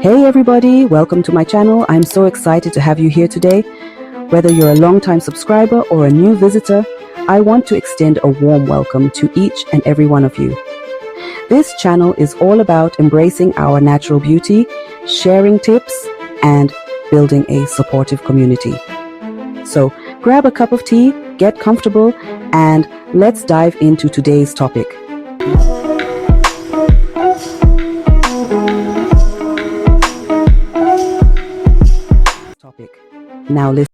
Hey everybody, welcome to my channel. I'm so excited to have you here today. Whether you're a long-time subscriber or a new visitor, I want to extend a warm welcome to each and every one of you. This channel is all about embracing our natural beauty, sharing tips, and building a supportive community. So grab a cup of tea, get comfortable, and let's dive into today's topic. Now listen.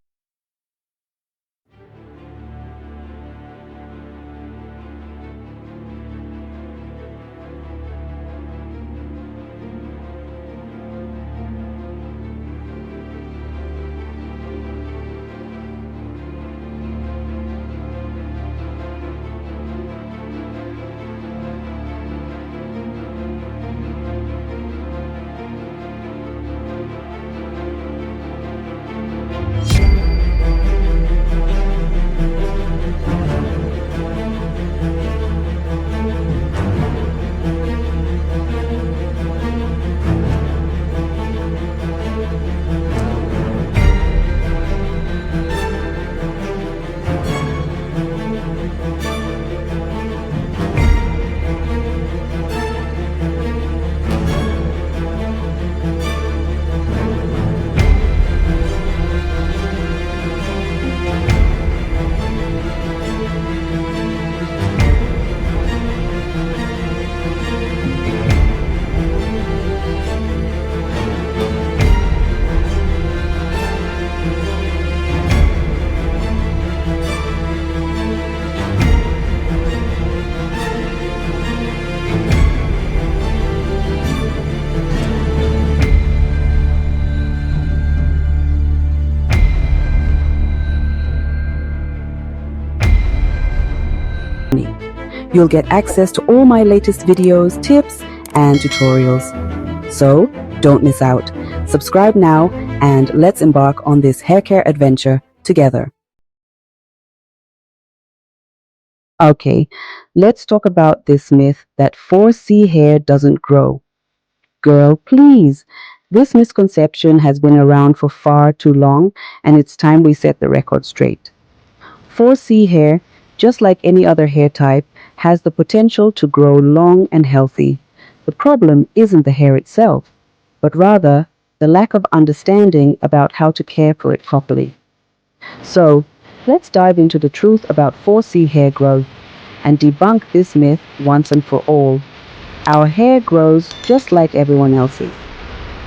You'll get access to all my latest videos, tips, and tutorials. So don't miss out. Subscribe now and let's embark on this hair care adventure together. Okay, let's talk about this myth that 4C hair doesn't grow. Girl, please. This misconception has been around for far too long, and it's time we set the record straight. 4C hair, just like any other hair type, has the potential to grow long and healthy. The problem isn't the hair itself, but rather the lack of understanding about how to care for it properly. So, let's dive into the truth about 4C hair growth and debunk this myth once and for all. Our hair grows just like everyone else's.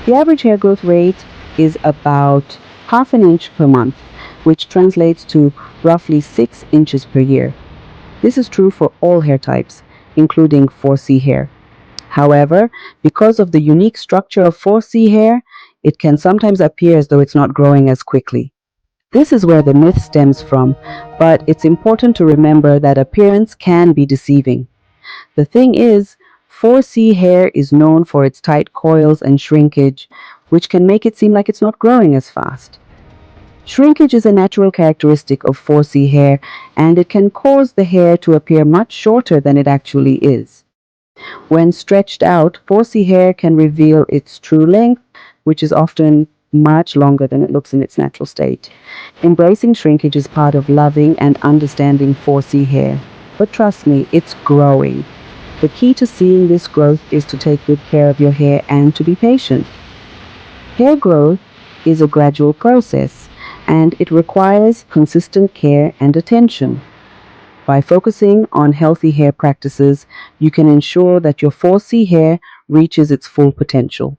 The average hair growth rate is about half an inch per month, which translates to roughly 6 inches per year. This is true for all hair types, including 4C hair. However, because of the unique structure of 4C hair, it can sometimes appear as though it's not growing as quickly. This is where the myth stems from, but it's important to remember that appearance can be deceiving. The thing is, 4C hair is known for its tight coils and shrinkage, which can make it seem like it's not growing as fast. Shrinkage is a natural characteristic of 4C hair, and it can cause the hair to appear much shorter than it actually is. When stretched out, 4C hair can reveal its true length, which is often much longer than it looks in its natural state. Embracing shrinkage is part of loving and understanding 4C hair. But trust me, it's growing. The key to seeing this growth is to take good care of your hair and to be patient. Hair growth is a gradual process, and it requires consistent care and attention. By focusing on healthy hair practices, you can ensure that your 4C hair reaches its full potential.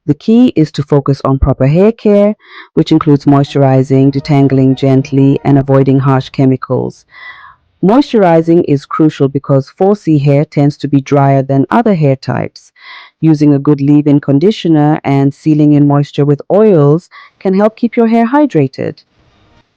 The key is to focus on proper hair care, which includes moisturizing, detangling gently, and avoiding harsh chemicals. Moisturizing is crucial because 4C hair tends to be drier than other hair types. Using a good leave-in conditioner and sealing in moisture with oils can help keep your hair hydrated.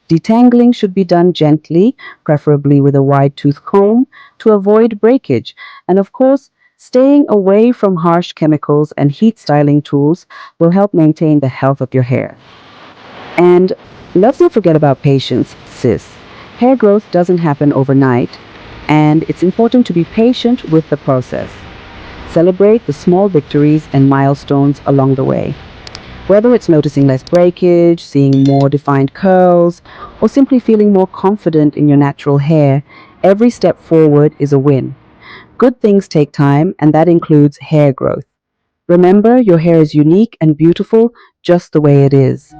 Detangling should be done gently, preferably with a wide-tooth comb, to avoid breakage. And of course, staying away from harsh chemicals and heat styling tools will help maintain the health of your hair. And let's not forget about patience, sis. Hair growth doesn't happen overnight, and it's important to be patient with the process. celebrate the small victories and milestones along the way. Whether it's noticing less breakage, seeing more defined curls, or simply feeling more confident in your natural hair, every step forward is a win. Good things take time, and that includes hair growth. Remember, your hair is unique and beautiful just the way it is.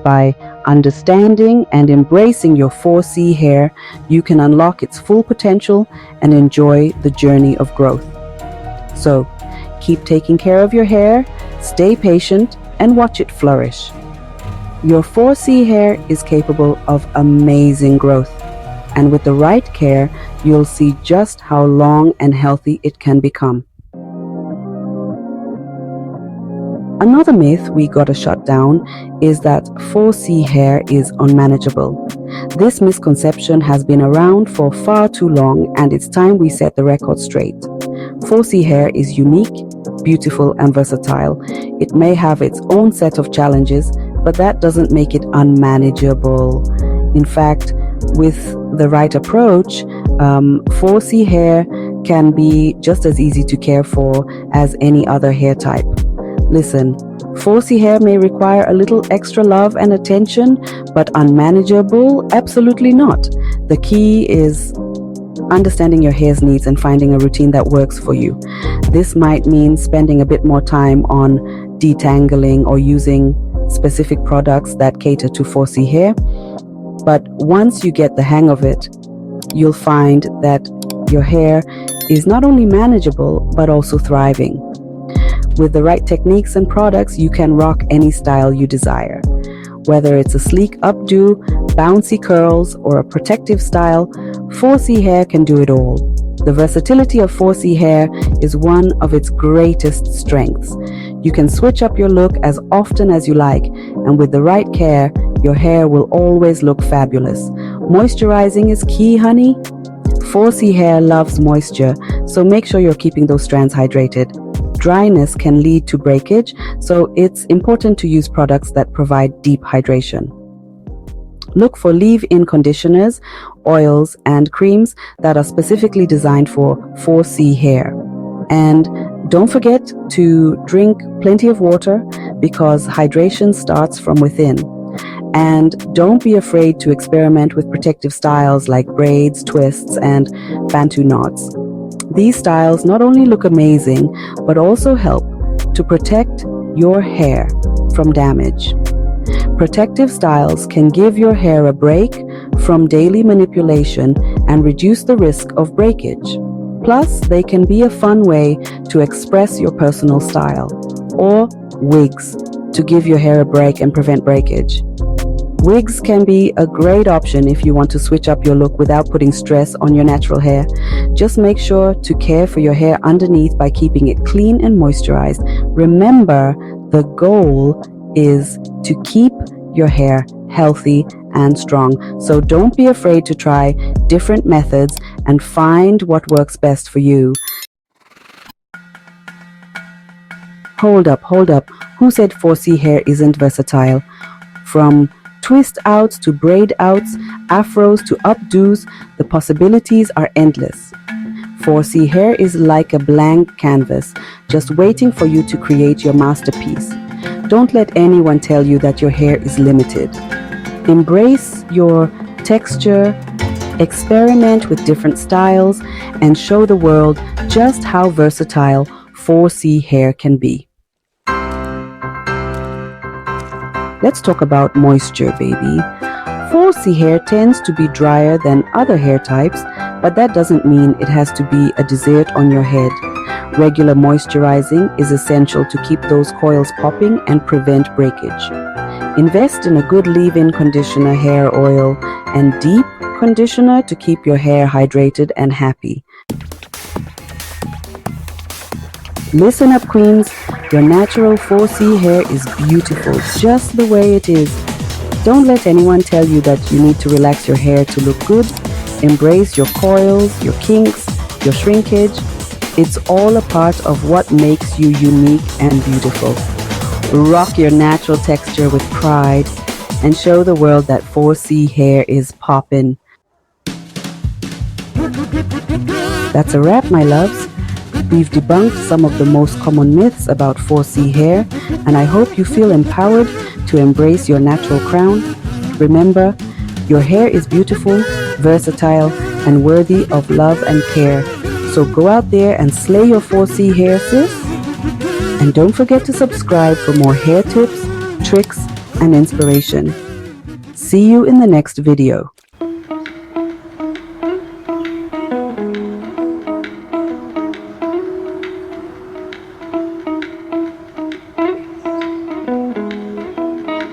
By understanding and embracing your 4C hair, you can unlock its full potential and enjoy the journey of growth. So, keep taking care of your hair, stay patient, and watch it flourish. Your 4C hair is capable of amazing growth, and with the right care, you'll see just how long and healthy it can become. Another myth we gotta shut down is that 4C hair is unmanageable. This misconception has been around for far too long, and it's time we set the record straight. 4C hair is unique, beautiful, and versatile. It may have its own set of challenges, but that doesn't make it unmanageable. In fact, with the right approach, 4C hair can be just as easy to care for as any other hair type. Listen, 4C hair may require a little extra love and attention, but unmanageable? Absolutely not. The key is understanding your hair's needs and finding a routine that works for you. This might mean spending a bit more time on detangling or using specific products that cater to 4C hair. But once you get the hang of it, you'll find that your hair is not only manageable, but also thriving. With the right techniques and products, you can rock any style you desire. Whether it's a sleek updo, bouncy curls, or a protective style, 4C hair can do it all. The versatility of 4C hair is one of its greatest strengths. You can switch up your look as often as you like, and with the right care, your hair will always look fabulous. Moisturizing is key, honey. 4C hair loves moisture, so make sure you're keeping those strands hydrated. Dryness can lead to breakage, so it's important to use products that provide deep hydration. Look for leave-in conditioners, oils, and creams that are specifically designed for 4C hair. And don't forget to drink plenty of water because hydration starts from within. And don't be afraid to experiment with protective styles like braids, twists, and bantu knots. These styles not only look amazing, but also help to protect your hair from damage. Protective styles can give your hair a break from daily manipulation and reduce the risk of breakage. Plus, they can be a fun way to express your personal style. Or wigs to give your hair a break and prevent breakage. Wigs can be a great option if you want to switch up your look without putting stress on your natural hair. Just make sure to care for your hair underneath by keeping it clean and moisturized. Remember, the goal is to keep your hair healthy and strong. So don't be afraid to try different methods and find what works best for you. Hold up. Who said 4C hair isn't versatile? From twist outs to braid outs, afros to updos, the possibilities are endless. 4C hair is like a blank canvas, just waiting for you to create your masterpiece. Don't let anyone tell you that your hair is limited. Embrace your texture, experiment with different styles, and show the world just how versatile 4C hair can be. Let's talk about moisture, baby. 4C hair tends to be drier than other hair types, but that doesn't mean it has to be a dessert on your head. Regular moisturizing is essential to keep those coils popping and prevent breakage. Invest in a good leave-in conditioner, hair oil, and deep conditioner to keep your hair hydrated and happy. Listen up, queens. Your natural 4C hair is beautiful just the way it is. Don't let anyone tell you that you need to relax your hair to look good. Embrace your coils, your kinks, your shrinkage. It's all a part of what makes you unique and beautiful. Rock your natural texture with pride and show the world that 4C hair is poppin'. That's a wrap, my loves. We've debunked some of the most common myths about 4C hair, and I hope you feel empowered to embrace your natural crown. Remember, your hair is beautiful, versatile, and worthy of love and care. So go out there and slay your 4C hair, sis. And don't forget to subscribe for more hair tips, tricks, and inspiration. See you in the next video.